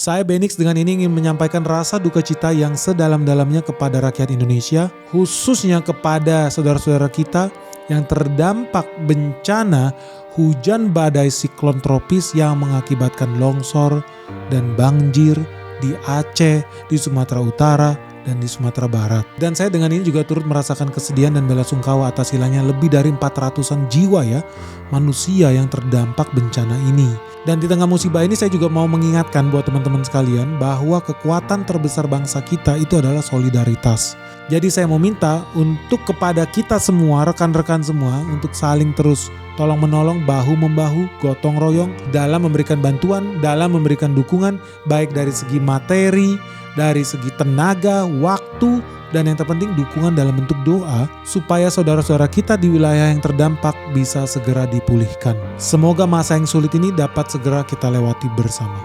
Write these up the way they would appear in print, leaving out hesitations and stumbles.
Saya Benix dengan ini ingin menyampaikan rasa duka cita yang sedalam-dalamnya kepada rakyat Indonesia, khususnya kepada saudara-saudara kita yang terdampak bencana hujan badai siklon tropis yang mengakibatkan longsor dan banjir di Aceh, di Sumatera Utara, dan di Sumatera Barat. Dan saya dengan ini juga turut merasakan kesedihan dan belasungkawa atas hilangnya lebih dari 400-an jiwa ya, manusia yang terdampak bencana ini. Dan di tengah musibah ini saya juga mau mengingatkan buat teman-teman sekalian bahwa kekuatan terbesar bangsa kita itu adalah solidaritas. Jadi saya mau minta untuk kepada kita semua, rekan-rekan semua, untuk saling terus tolong menolong, bahu-membahu, gotong royong dalam memberikan bantuan, dalam memberikan dukungan, baik dari segi materi, dari segi tenaga, waktu, dan yang terpenting dukungan dalam bentuk doa supaya saudara-saudara kita di wilayah yang terdampak bisa segera dipulihkan. Semoga masa yang sulit ini dapat segera kita lewati bersama.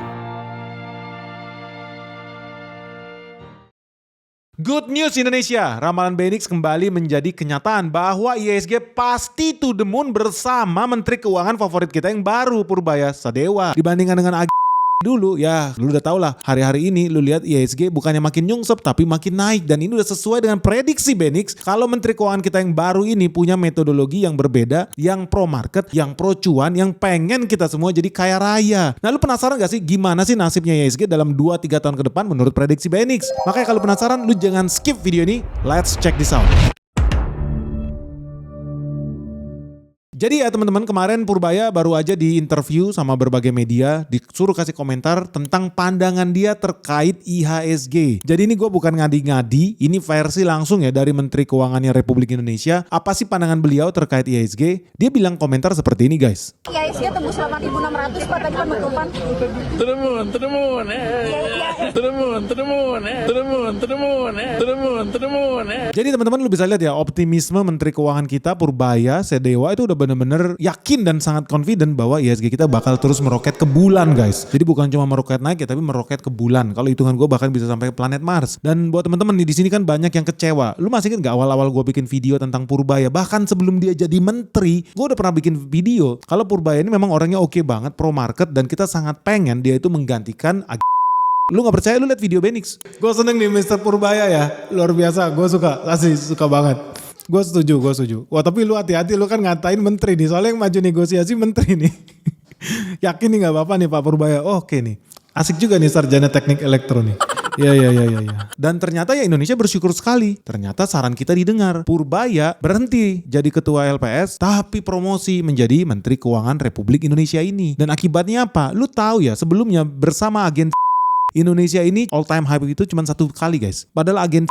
Good news Indonesia, ramalan Benix kembali menjadi kenyataan bahwa IHSG pasti to the moon bersama Menteri Keuangan favorit kita yang baru, Purbaya Sadewa. Dibandingkan dengan dulu ya, lu udah tau lah, hari-hari ini lu lihat IHSG bukannya makin nyungsep tapi makin naik, dan ini udah sesuai dengan prediksi Benix kalau Menteri Keuangan kita yang baru ini punya metodologi yang berbeda, yang pro market, yang pro cuan, yang pengen kita semua jadi kaya raya. Nah, lu penasaran gak sih gimana sih nasibnya IHSG dalam 2-3 tahun ke depan menurut prediksi Benix? Makanya kalau penasaran, lu jangan skip video ini. Let's check this out. Jadi ya teman-teman, kemarin Purbaya baru aja di interview sama berbagai media, disuruh kasih komentar tentang pandangan dia terkait IHSG. Jadi ini gue bukan ngadi-ngadi, ini versi langsung ya dari Menteri Keuangannya Republik Indonesia. Apa sih pandangan beliau terkait IHSG? Dia bilang komentar seperti ini guys. IHSG tembus 8.600 Pak tadi penutupan. Jadi teman-teman lu bisa lihat ya, optimisme Menteri Keuangan kita Purbaya Sadewa itu udah bener-bener yakin dan sangat confident bahwa IHSG kita bakal terus meroket ke bulan guys. Jadi bukan cuma meroket naik ya, tapi meroket ke bulan. Kalau hitungan gue bahkan bisa sampai ke planet Mars. Dan buat teman-teman di sini kan banyak yang kecewa. Lu masih ingat gak awal-awal gue bikin video tentang Purbaya? Bahkan sebelum dia jadi menteri, gue udah pernah bikin video kalau Purbaya ini memang orangnya oke banget, pro market, dan kita sangat pengen dia itu menggantikan. Lu gak percaya, lu lihat video Benix. Gue seneng nih Mr. Purbaya ya, luar biasa. Gue suka, asli suka banget. Gue setuju. Wah tapi lu hati-hati, lu kan ngatain menteri nih. Soalnya yang maju negosiasi menteri nih. Yakin nih gak apa-apa nih Pak Purbaya? Oh, oke nih. Asik juga nih sarjana teknik elektro nih. Ya. Dan ternyata ya Indonesia bersyukur sekali. Ternyata saran kita didengar. Purbaya berhenti jadi ketua LPS, tapi promosi menjadi Menteri Keuangan Republik Indonesia ini. Dan akibatnya apa? Lu tahu ya, sebelumnya bersama agen Indonesia ini all time high itu cuma 1 kali guys. Padahal agen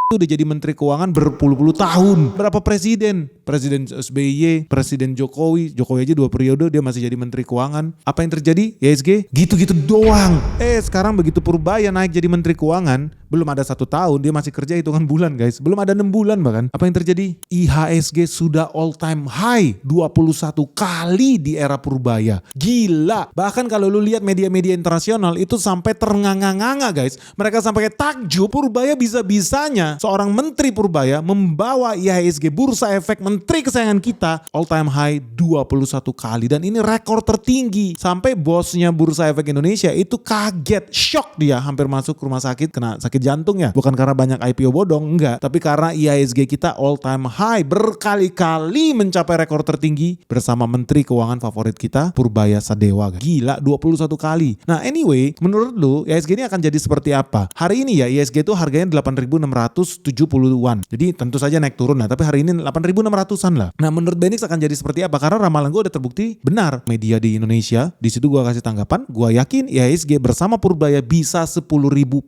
itu udah jadi Menteri Keuangan berpuluh-puluh tahun. Berapa presiden? Presiden SBY, Presiden Jokowi aja 2 periode dia masih jadi Menteri Keuangan. Apa yang terjadi? IHSG gitu-gitu doang. Sekarang begitu Purbaya naik jadi Menteri Keuangan, belum ada 1 tahun dia masih kerja hitungan bulan guys. Belum ada 6 bulan bahkan. Apa yang terjadi? IHSG sudah all time high 21 kali di era Purbaya. Gila. Bahkan kalau lu lihat media-media internasional itu sampai ternganga-nganga guys. Mereka sampai takjub Purbaya bisa-bisanya seorang Menteri Purbaya membawa IHSG Bursa Efek Menteri kesayangan kita all time high 21 kali, dan ini rekor tertinggi. Sampai bosnya Bursa Efek Indonesia itu kaget, shock dia, hampir masuk rumah sakit kena sakit jantung ya. Bukan karena banyak IPO bodong, enggak, tapi karena IHSG kita all time high berkali-kali mencapai rekor tertinggi bersama Menteri Keuangan favorit kita Purbaya Sadewa. Gila, 21 kali. Nah anyway, menurut lu IHSG ini akan jadi seperti apa? Hari ini ya IHSG itu harganya 8.670-an. Jadi tentu saja naik turun lah, tapi hari ini 8.600-an lah. Nah menurut Benix akan jadi seperti apa? Karena ramalan gue udah terbukti benar. Media di Indonesia, di situ gue kasih tanggapan, gue yakin IHSG bersama Purbaya bisa 10.000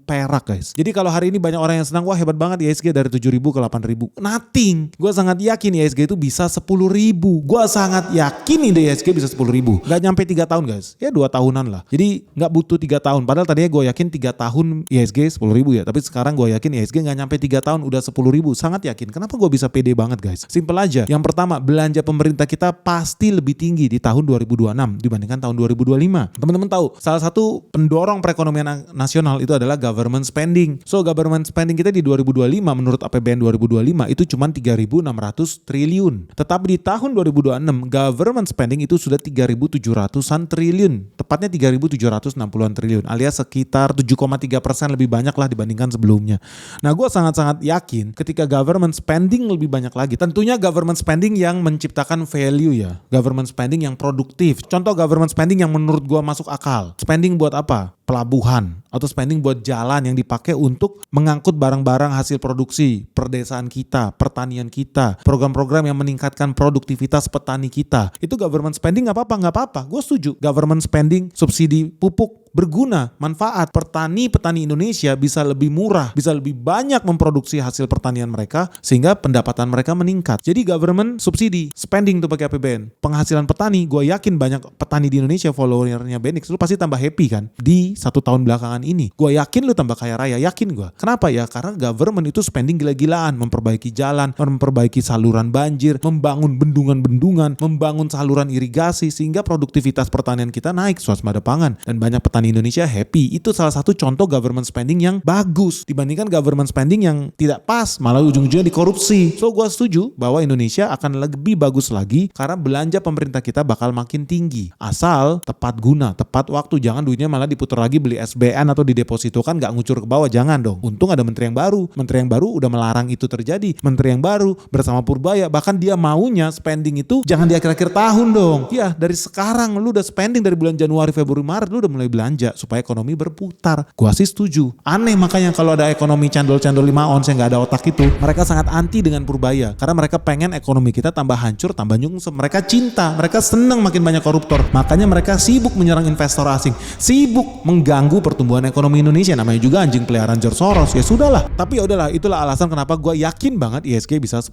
perak guys. Jadi kalau hari ini banyak orang yang senang, wah hebat banget IHSG dari 7.000 ke 8.000. Nothing. Gue sangat yakin IHSG itu bisa 10.000. Gue sangat yakin ini IHSG bisa 10.000. Gak nyampe 3 tahun guys. Ya 2 tahunan lah. Jadi gak butuh 3 tahun. Padahal tadinya gue yakin 3 tahun IHSG 10.000 ya. Tapi sekarang gue yakin IHSG gak nyampe 3 tahun udah 10.000. Sangat yakin. Kenapa gue bisa pede banget guys? Simple aja. Yang pertama, belanja pemerintah kita pasti lebih tinggi di tahun 2026 dibandingkan tahun 2025. Teman-teman tahu, salah satu pendorong perekonomian nasional itu adalah government spending. spending. So government spending kita di 2025 menurut APBN 2025 itu cuma 3.600 triliun. Tetapi di tahun 2026 government spending itu sudah 3.700-an triliun. Tepatnya 3.760-an triliun alias sekitar 7,3% lebih banyak lah dibandingkan sebelumnya. Nah gue sangat-sangat yakin ketika government spending lebih banyak lagi. Tentunya government spending yang menciptakan value ya. Government spending yang produktif. Contoh government spending yang menurut gue masuk akal. Spending buat apa? Pelabuhan atau spending buat jalan yang dipakai untuk mengangkut barang-barang hasil produksi perdesaan kita, pertanian kita, program-program yang meningkatkan produktivitas petani kita. Itu government spending nggak apa-apa. Gue setuju. Government spending, subsidi pupuk berguna, manfaat. Petani Indonesia bisa lebih murah, bisa lebih banyak memproduksi hasil pertanian mereka sehingga pendapatan mereka meningkat. Jadi government subsidi, spending tuh pakai APBN. Penghasilan petani, gue yakin banyak petani di Indonesia followernya Benix, lu pasti tambah happy kan di 1 tahun belakangan ini. Gue yakin lu tambah kaya raya, yakin gue. Kenapa ya? Karena government itu spending gila-gilaan, memperbaiki jalan, memperbaiki saluran banjir, membangun bendungan-bendungan, membangun saluran irigasi sehingga produktivitas pertanian kita naik, swasembada pangan, dan banyak petani Indonesia happy. Itu salah satu contoh government spending yang bagus dibandingkan government spending yang tidak pas, malah ujung-ujungnya dikorupsi. So gue setuju bahwa Indonesia akan lebih bagus lagi karena belanja pemerintah kita bakal makin tinggi. Asal tepat guna, tepat waktu. Jangan duitnya malah diputar lagi beli SBN atau didepositokan gak ngucur ke bawah. Jangan dong. Untung ada menteri yang baru. Menteri yang baru udah melarang itu terjadi. Menteri yang baru bersama Purbaya bahkan dia maunya spending itu jangan di akhir-akhir tahun dong. Ya dari sekarang lu udah spending dari bulan Januari, Februari, Maret lu udah mulai belanja supaya ekonomi berputar. Gua sih setuju. Aneh makanya kalau ada ekonomi candol-candol 5 ons yang gak ada otak itu, mereka sangat anti dengan Purbaya karena mereka pengen ekonomi kita tambah hancur, tambah nyungsep. Mereka cinta, mereka senang makin banyak koruptor. Makanya mereka sibuk menyerang investor asing, sibuk mengganggu pertumbuhan ekonomi Indonesia. Namanya juga anjing peliharaan George Soros. Ya sudahlah. Tapi ya udahlah, itulah alasan kenapa gua yakin banget IHSG bisa 10.000.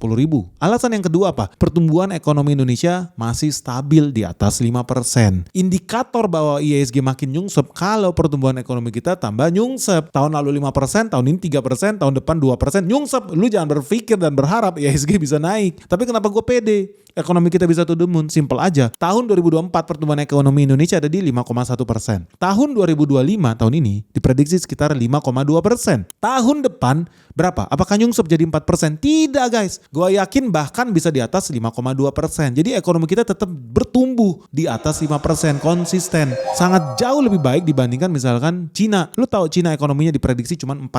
Alasan yang kedua apa? Pertumbuhan ekonomi Indonesia masih stabil di atas 5%. Indikator bahwa IHSG makin nyungsep kalau pertumbuhan ekonomi kita tambah nyungsep. Tahun lalu 5%, tahun ini 3%, tahun depan 2%, nyungsep. Lu jangan berpikir dan berharap IHSG bisa naik. Tapi kenapa gue pede? Ekonomi kita bisa to the moon, simple aja. Tahun 2024 pertumbuhan ekonomi Indonesia ada di 5,1%. Tahun 2025 tahun ini diprediksi sekitar 5,2%. Tahun depan berapa? Apakah nyungsep jadi 4%? Tidak guys. Gue yakin bahkan bisa di atas 5,2%. Jadi ekonomi kita tetap bertumbuh di atas 5%, konsisten. Sangat jauh lebih baik dibandingkan misalkan Cina. Lu tahu Cina ekonominya diprediksi cuma 4,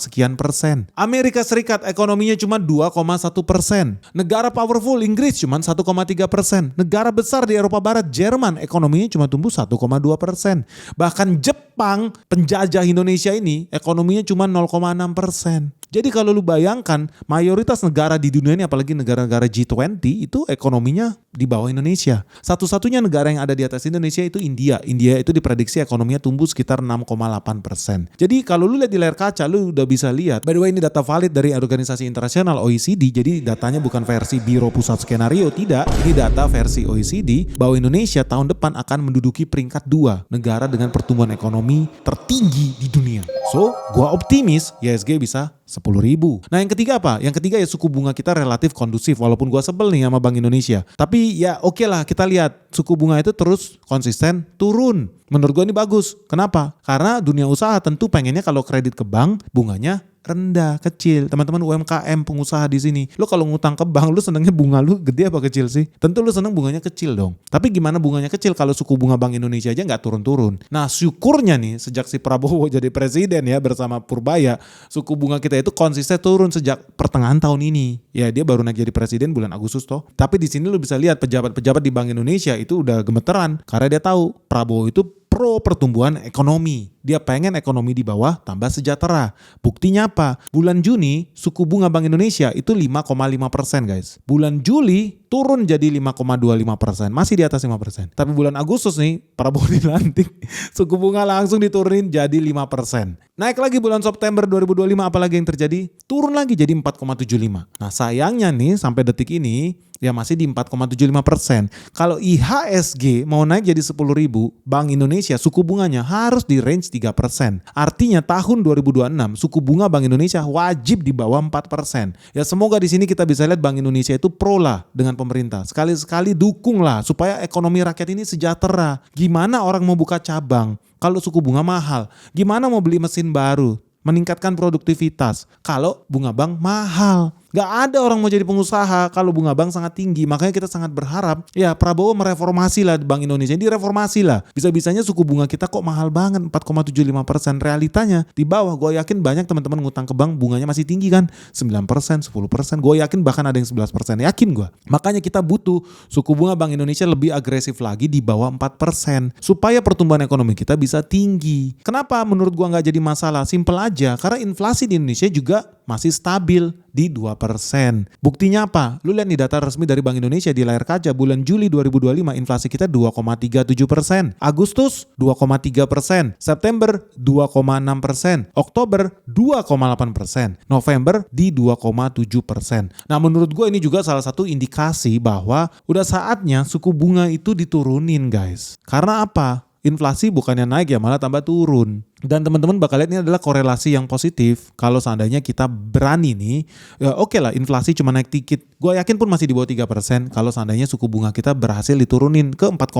sekian persen. Amerika Serikat ekonominya cuma 2,1%. Negara powerful Inggris cuma 1,3%. Negara besar di Eropa Barat Jerman ekonominya cuma tumbuh 1,2%. Bahkan Jepang penjajah Indonesia ini ekonominya cuma 0,6%. Jadi kalau lu bayangkan mayoritas negara di dunia ini apalagi negara-negara G20 itu ekonominya di bawah Indonesia. Satu-satunya negara yang ada di atas Indonesia itu India. India itu diprediksi ekonominya tumbuh sekitar 6,8%. Jadi kalau lu lihat di layar kaca lu udah bisa lihat. By the way ini data valid dari organisasi internasional OECD. Jadi datanya bukan versi Biro Pusat Skenario, tidak. Ini data versi OECD bahwa Indonesia tahun depan akan menduduki peringkat 2 negara dengan pertumbuhan ekonomi tertinggi di dunia. So gua optimis IHSG bisa 10.000. Nah yang ketiga apa? Yang ketiga ya suku bunga kita relatif kondusif walaupun gua sebel nih sama Bank Indonesia. Tapi ya oke lah kita lihat suku bunga itu terus konsisten turun. Menurut gua ini bagus. Kenapa? Karena dunia usaha tentu pengennya kalau kredit ke bank bunganya rendah, kecil. Teman-teman UMKM pengusaha di sini, lo kalau ngutang ke bank, lo senengnya bunga lu gede apa kecil sih? Tentu lo seneng bunganya kecil dong. Tapi gimana bunganya kecil kalau suku bunga Bank Indonesia aja nggak turun-turun? Nah syukurnya nih sejak si Prabowo jadi presiden ya bersama Purbaya, suku bunga kita itu konsisten turun sejak pertengahan tahun ini. Ya dia baru naik jadi presiden bulan Agustus toh. Tapi di sini lo bisa lihat pejabat-pejabat di Bank Indonesia itu udah gemeteran karena dia tahu Prabowo itu pro pertumbuhan ekonomi. Dia pengen ekonomi di bawah tambah sejahtera. Buktinya apa? Bulan Juni suku bunga Bank Indonesia itu 5,5% guys. Bulan Juli turun jadi 5,25%. Masih di atas 5%. Tapi bulan Agustus nih Prabowo dilantik. Suku bunga langsung diturunin jadi 5%. Naik lagi bulan September 2025 apalagi yang terjadi? Turun lagi jadi 4,75. Nah sayangnya nih sampai detik ini ya masih di 4,75%. Kalau IHSG mau naik jadi 10.000, Bank Indonesia suku bunganya harus di range 3%. Artinya tahun 2026 suku bunga Bank Indonesia wajib di bawah 4%. Ya semoga di sini kita bisa lihat Bank Indonesia itu pro lah dengan pemerintah. Sekali-sekali dukung lah supaya ekonomi rakyat ini sejahtera. Gimana orang mau buka cabang kalau suku bunga mahal? Gimana mau beli mesin baru? meningkatkan produktivitas. Kalau bunga bank mahal. Gak ada orang mau jadi pengusaha kalau bunga bank sangat tinggi. Makanya kita sangat berharap ya Prabowo mereformasi lah Bank Indonesia. Direformasi lah. Bisa-bisanya suku bunga kita kok mahal banget 4,75%. Realitanya di bawah. Gue yakin banyak teman-teman ngutang ke bank bunganya masih tinggi kan. 9%, 10%. Gue yakin bahkan ada yang 11%. Yakin gue. Makanya kita butuh suku bunga Bank Indonesia lebih agresif lagi di bawah 4%. Supaya pertumbuhan ekonomi kita bisa tinggi. Kenapa menurut gue gak jadi masalah? Simple aja. Karena inflasi di Indonesia juga masih stabil di 2%. Buktinya apa? Lu lihat nih data resmi dari Bank Indonesia di layar kaca bulan Juli 2025 inflasi kita 2,37%. Agustus 2,3%. September 2,6%. Oktober 2,8%. November di 2,7%. Nah menurut gue ini juga salah satu indikasi bahwa udah saatnya suku bunga itu diturunin guys. Karena apa? Inflasi bukannya naik ya malah tambah turun. Dan teman-teman bakal lihat ini adalah korelasi yang positif. Kalau seandainya kita berani nih, ya oke lah inflasi cuma naik dikit. Gue yakin pun masih di bawah 3% kalau seandainya suku bunga kita berhasil diturunin ke 4,5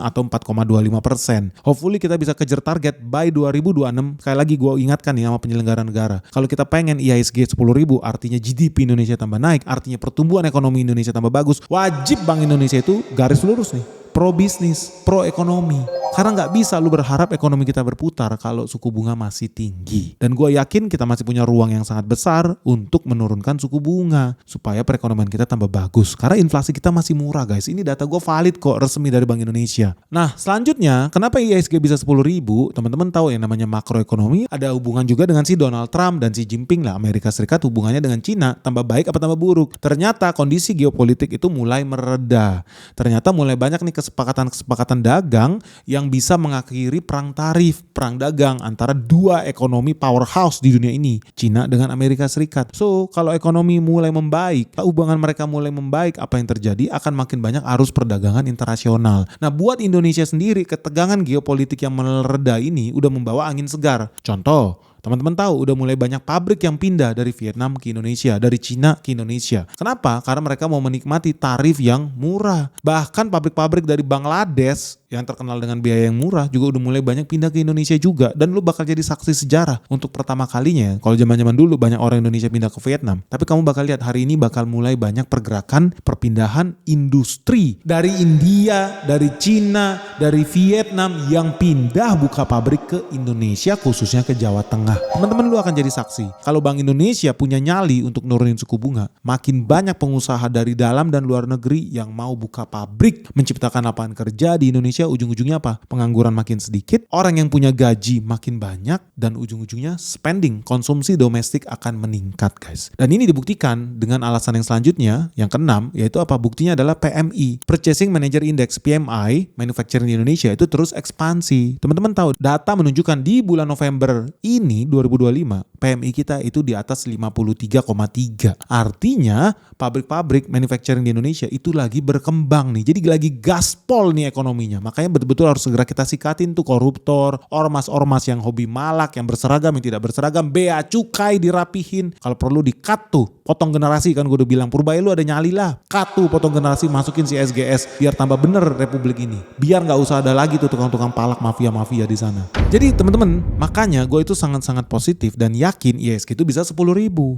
atau 4,25%. Hopefully kita bisa kejar target by 2026. Sekali lagi gue ingatkan nih sama penyelenggara negara. Kalau kita pengen IHSG 10.000 artinya GDP Indonesia tambah naik, artinya pertumbuhan ekonomi Indonesia tambah bagus, wajib Bank Indonesia itu garis lurus nih. Pro bisnis, pro ekonomi. Karena nggak bisa lu berharap ekonomi kita berputar kalau suku bunga masih tinggi. Dan gue yakin kita masih punya ruang yang sangat besar untuk menurunkan suku bunga. Supaya perekonomian kita tambah bagus. Karena inflasi kita masih murah guys. Ini data gue valid kok resmi dari Bank Indonesia. Nah selanjutnya kenapa IHSG bisa 10.000? Teman-teman tahu yang namanya makroekonomi ada hubungan juga dengan si Donald Trump dan si Jinping lah. Amerika Serikat hubungannya dengan Cina tambah baik apa tambah buruk. Ternyata kondisi geopolitik itu mulai mereda. Ternyata mulai banyak nih kesepakatan dagang yang bisa mengakhiri perang tarif, perang dagang antara dua ekonomi powerhouse di dunia ini, Cina dengan Amerika Serikat. So, kalau ekonomi mulai membaik, hubungan mereka mulai membaik, apa yang terjadi akan makin banyak arus perdagangan internasional. Nah, buat Indonesia sendiri, ketegangan geopolitik yang mereda ini udah membawa angin segar. Contoh, teman-teman tahu udah mulai banyak pabrik yang pindah dari Vietnam ke Indonesia, dari Cina ke Indonesia. Kenapa? Karena mereka mau menikmati tarif yang murah. Bahkan pabrik-pabrik dari Bangladesh yang terkenal dengan biaya yang murah juga udah mulai banyak pindah ke Indonesia juga. Dan lu bakal jadi saksi sejarah untuk pertama kalinya. Kalau zaman-zaman dulu banyak orang Indonesia pindah ke Vietnam. Tapi kamu bakal lihat hari ini bakal mulai banyak pergerakan perpindahan industri. Dari India, dari Cina, dari Vietnam yang pindah buka pabrik ke Indonesia khususnya ke Jawa Tengah. Teman-teman lu akan jadi saksi. Kalau Bank Indonesia punya nyali untuk nurunin suku bunga, makin banyak pengusaha dari dalam dan luar negeri yang mau buka pabrik, menciptakan lapangan kerja di Indonesia. Ujung-ujungnya apa? Pengangguran makin sedikit, orang yang punya gaji makin banyak, dan ujung-ujungnya spending, konsumsi domestik akan meningkat guys. Dan ini dibuktikan dengan alasan yang selanjutnya, yang keenam, yaitu apa? Buktinya adalah PMI, Purchasing Manager Index PMI, manufacturing di Indonesia itu terus ekspansi. Teman-teman tahu, data menunjukkan di bulan November ini 2025, PMI kita itu di atas 53,3. Artinya pabrik-pabrik manufacturing di Indonesia itu lagi berkembang nih. Jadi lagi gaspol nih ekonominya. Makanya betul-betul harus segera kita sikatin tuh koruptor, ormas-ormas yang hobi malak, yang berseragam, yang tidak berseragam, bea cukai dirapihin. Kalau perlu di-cut tuh, potong generasi kan gue udah bilang. Purbaya lu ada nyali lah. Cut tuh potong generasi, masukin si SGS biar tambah bener republik ini. Biar gak usah ada lagi tuh tukang-tukang palak mafia-mafia di sana. Jadi teman-teman, makanya gue itu sangat-sangat positif dan yakin IHSG itu bisa 10.000.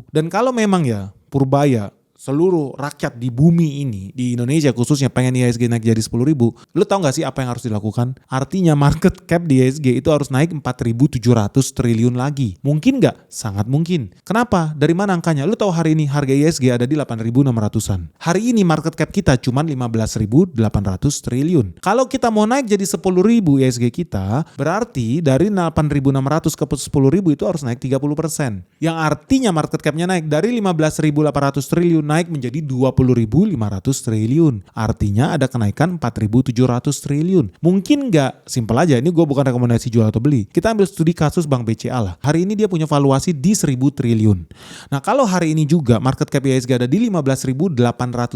Dan kalau memang ya Purbaya seluruh rakyat di bumi ini, di Indonesia khususnya pengen IHSG naik jadi 10.000, lu tahu gak sih apa yang harus dilakukan? Artinya market cap di IHSG itu harus naik 4.700 triliun lagi. Mungkin gak? Sangat mungkin. Kenapa? Dari mana angkanya? Lu tahu hari ini harga IHSG ada di 8.600-an. Hari ini market cap kita cuma 15.800 triliun. Kalau kita mau naik jadi 10.000 IHSG kita, berarti dari 8.600 ke 10.000 itu harus naik 30%. Yang artinya market capnya naik dari 15.800 triliun naik menjadi 20.500 triliun. Artinya ada kenaikan 4.700 triliun. Mungkin nggak? Simpel aja, ini gue bukan rekomendasi jual atau beli. Kita ambil studi kasus Bank BCA lah. Hari ini dia punya valuasi di 1.000 triliun. Nah kalau hari ini juga market cap IHSG ada di 15.800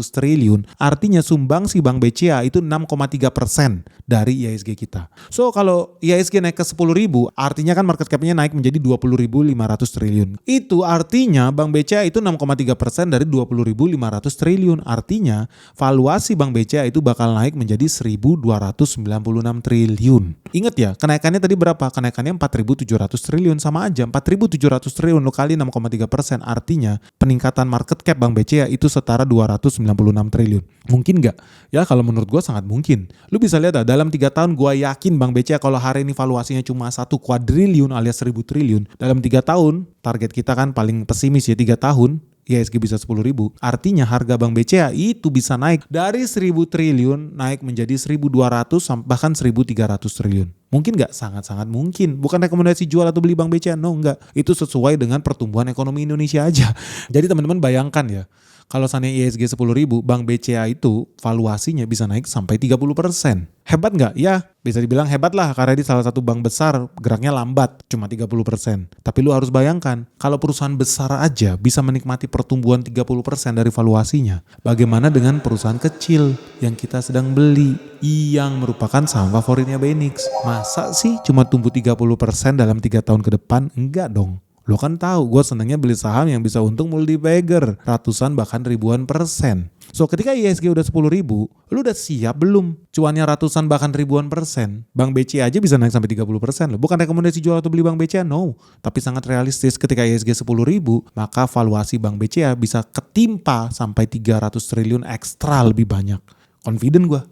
triliun, artinya sumbangsi Bank BCA itu 6,3% dari IHSG kita. So kalau IHSG naik ke 10.000, artinya kan market capnya naik menjadi 20.500 triliun. Itu artinya Bank BCA itu 6,3% dari 20.500 10.500 triliun. Artinya valuasi Bank BCA itu bakal naik menjadi 1.296 triliun. Ingat ya, kenaikannya tadi berapa? Kenaikannya 4.700 triliun, sama aja 4.700 triliun lo kali 6,3%. Artinya peningkatan market cap Bank BCA itu setara 296 triliun. Mungkin nggak? Ya kalau menurut gue sangat mungkin. Lu bisa lihat dalam 3 tahun gue yakin Bank BCA kalau hari ini valuasinya cuma 1 kuadriliun alias 1.000 triliun. Dalam 3 tahun, target kita kan paling pesimis ya 3 tahun. IHSG bisa 10.000. Artinya harga Bank BCA itu bisa naik dari 1.000 triliun naik menjadi 1.200 bahkan 1.300 triliun. Mungkin nggak? Sangat-sangat mungkin. Bukan rekomendasi jual atau beli Bank BCA, no enggak. Itu sesuai dengan pertumbuhan ekonomi Indonesia aja. Jadi teman-teman bayangkan ya, kalau seandainya IHSG 10.000, Bank BCA itu valuasinya bisa naik sampai 30%. Hebat nggak? Ya, bisa dibilang hebat lah karena di salah satu bank besar geraknya lambat, cuma 30%. Tapi lu harus bayangkan, kalau perusahaan besar aja bisa menikmati pertumbuhan 30% dari valuasinya. Bagaimana dengan perusahaan kecil yang kita sedang beli, yang merupakan saham favoritnya Benix? Masa sih cuma tumbuh 30% dalam 3 tahun ke depan? Enggak dong. Lo kan tahu gue senangnya beli saham yang bisa untung multi-bagger, ratusan bahkan ribuan persen. So ketika IHSG udah 10.000, lu udah siap belum? Cuannya ratusan bahkan ribuan persen. Bank BCA aja bisa naik sampai 30% loh. Bukan rekomendasi jual atau beli Bank BCA, no. Tapi sangat realistis ketika IHSG 10.000, maka valuasi Bank BCA bisa ketimpa sampai 300 triliun ekstra lebih banyak. Confident gue.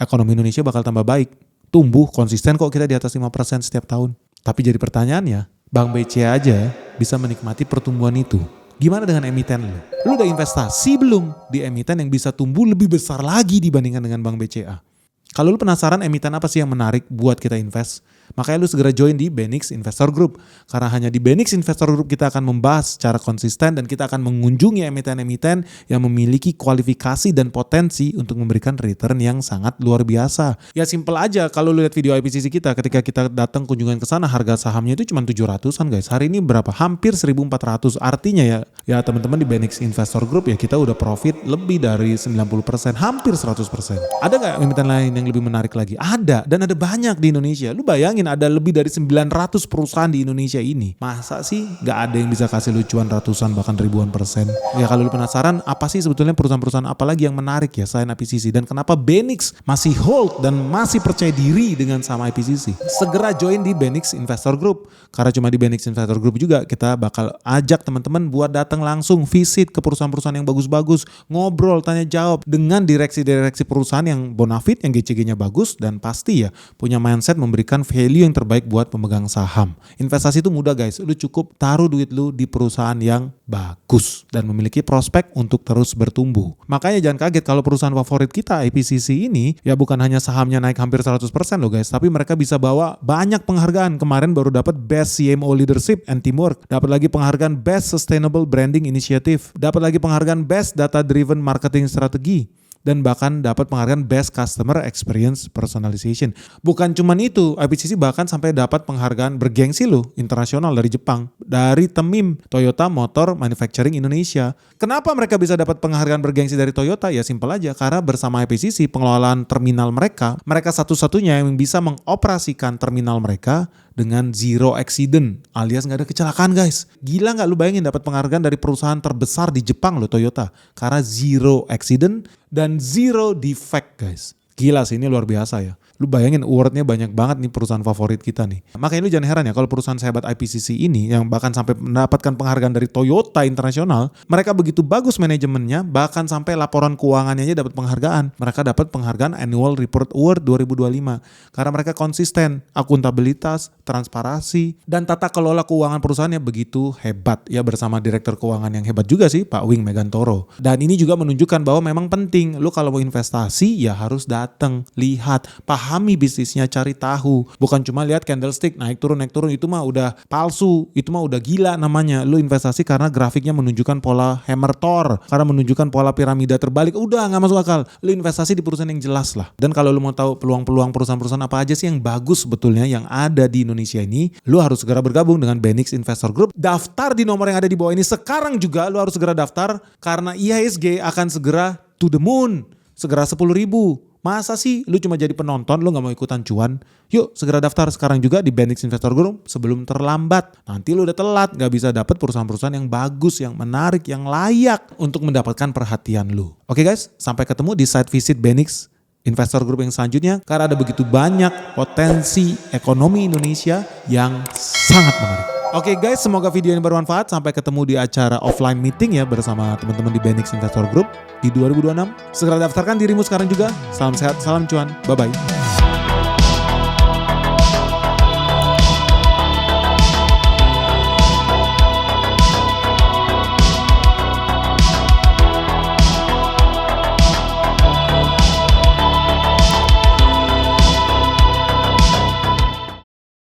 Ekonomi Indonesia bakal tambah baik. Tumbuh konsisten kok kita di atas 5% setiap tahun. Tapi jadi pertanyaannya, Bank BCA aja bisa menikmati pertumbuhan itu. Gimana dengan emiten lu? Lu udah investasi belum di emiten yang bisa tumbuh lebih besar lagi dibandingkan dengan Bank BCA? Kalau lu penasaran emiten apa sih yang menarik buat kita invest, makanya lu segera join di Benix Investor Group. Karena hanya di Benix Investor Group kita akan membahas secara konsisten dan kita akan mengunjungi emiten-emiten yang memiliki kualifikasi dan potensi untuk memberikan return yang sangat luar biasa. Ya simple aja, kalau lu lihat video IPCC kita ketika kita datang kunjungan ke sana, harga sahamnya itu cuma 700-an guys. Hari ini berapa? Hampir 1.400. Artinya ya teman-teman di Benix Investor Group ya kita udah profit lebih dari 90%, hampir 100%. Ada nggak emiten lain yang lebih menarik lagi? Ada, dan ada banyak di Indonesia. Lu bayangin ada lebih dari 900 perusahaan di Indonesia ini. Masa sih gak ada yang bisa kasih lucuan ratusan bahkan ribuan persen? Ya kalau lu penasaran apa sih sebetulnya perusahaan-perusahaan apa lagi yang menarik ya selain IPCC, dan kenapa Benix masih hold dan masih percaya diri dengan sama IPCC? Segera join di Benix Investor Group. Karena cuma di Benix Investor Group juga kita bakal ajak teman-teman buat datang langsung visit ke perusahaan-perusahaan yang bagus-bagus, ngobrol, tanya jawab dengan direksi-direksi perusahaan yang bonafit, yang GCG-nya bagus, dan pasti ya punya mindset memberikan value yang terbaik buat pemegang saham. Investasi itu mudah guys, lu cukup taruh duit lu di perusahaan yang bagus dan memiliki prospek untuk terus bertumbuh. Makanya jangan kaget kalau perusahaan favorit kita IPCC ini ya bukan hanya sahamnya naik hampir 100% loh guys, tapi mereka bisa bawa banyak penghargaan. Kemarin baru dapat Best CMO Leadership and Teamwork, dapat lagi penghargaan Best Sustainable Branding Initiative, dapat lagi penghargaan Best Data Driven Marketing Strategy, dan bahkan dapat penghargaan Best Customer Experience Personalization. Bukan cuman itu, IPCC bahkan sampai dapat penghargaan bergengsi loh, internasional dari Jepang, dari TEMIM, Toyota Motor Manufacturing Indonesia. Kenapa mereka bisa dapat penghargaan bergengsi dari Toyota? Ya simpel aja, karena bersama IPCC pengelolaan terminal mereka satu-satunya yang bisa mengoperasikan terminal mereka dengan zero accident alias nggak ada kecelakaan guys. Gila nggak lu bayangin dapat penghargaan dari perusahaan terbesar di Jepang loh, Toyota, karena zero accident dan zero defect guys. Gila sih, ini luar biasa ya. Lu bayangin awardnya banyak banget nih perusahaan favorit kita nih. Makanya lu jangan heran ya kalau perusahaan sehebat IPCC ini yang bahkan sampai mendapatkan penghargaan dari Toyota internasional, mereka begitu bagus manajemennya, bahkan sampai laporan keuangannya aja dapat penghargaan. Mereka dapat penghargaan Annual Report Award 2025 karena mereka konsisten, akuntabilitas, transparansi, dan tata kelola keuangan perusahaannya begitu hebat ya, bersama direktur keuangan yang hebat juga sih, Pak Wing Megantoro. Dan ini juga menunjukkan bahwa memang penting lu kalau mau investasi ya harus datang, lihat, pahami bisnisnya, cari tahu. Bukan cuma lihat candlestick naik turun itu mah udah palsu, itu mah udah gila namanya. Lu investasi karena grafiknya menunjukkan pola hammer Thor, karena menunjukkan pola piramida terbalik, udah nggak masuk akal. Lu investasi di perusahaan yang jelas lah. Dan kalau lu mau tahu peluang-peluang perusahaan-perusahaan apa aja sih yang bagus sebetulnya yang ada di Indonesia ini, lu harus segera bergabung dengan Benix Investor Group. Daftar di nomor yang ada di bawah ini sekarang juga. Lu harus segera daftar karena IHSG akan segera to the moon. Segera 10.000. Masa sih lu cuma jadi penonton, lu gak mau ikutan cuan? Yuk segera daftar sekarang juga di Benix Investor Group sebelum terlambat. Nanti lu udah telat, gak bisa dapet perusahaan-perusahaan yang bagus, yang menarik, yang layak untuk mendapatkan perhatian lu. Oke guys, sampai ketemu di site visit Benix Investor Group yang selanjutnya. Karena ada begitu banyak potensi ekonomi Indonesia yang sangat menarik. Oke guys, semoga video ini bermanfaat. Sampai ketemu di acara offline meeting ya bersama teman-teman di Benix Investor Group di 2026. Segera daftarkan dirimu sekarang juga. Salam sehat, salam cuan. Bye-bye.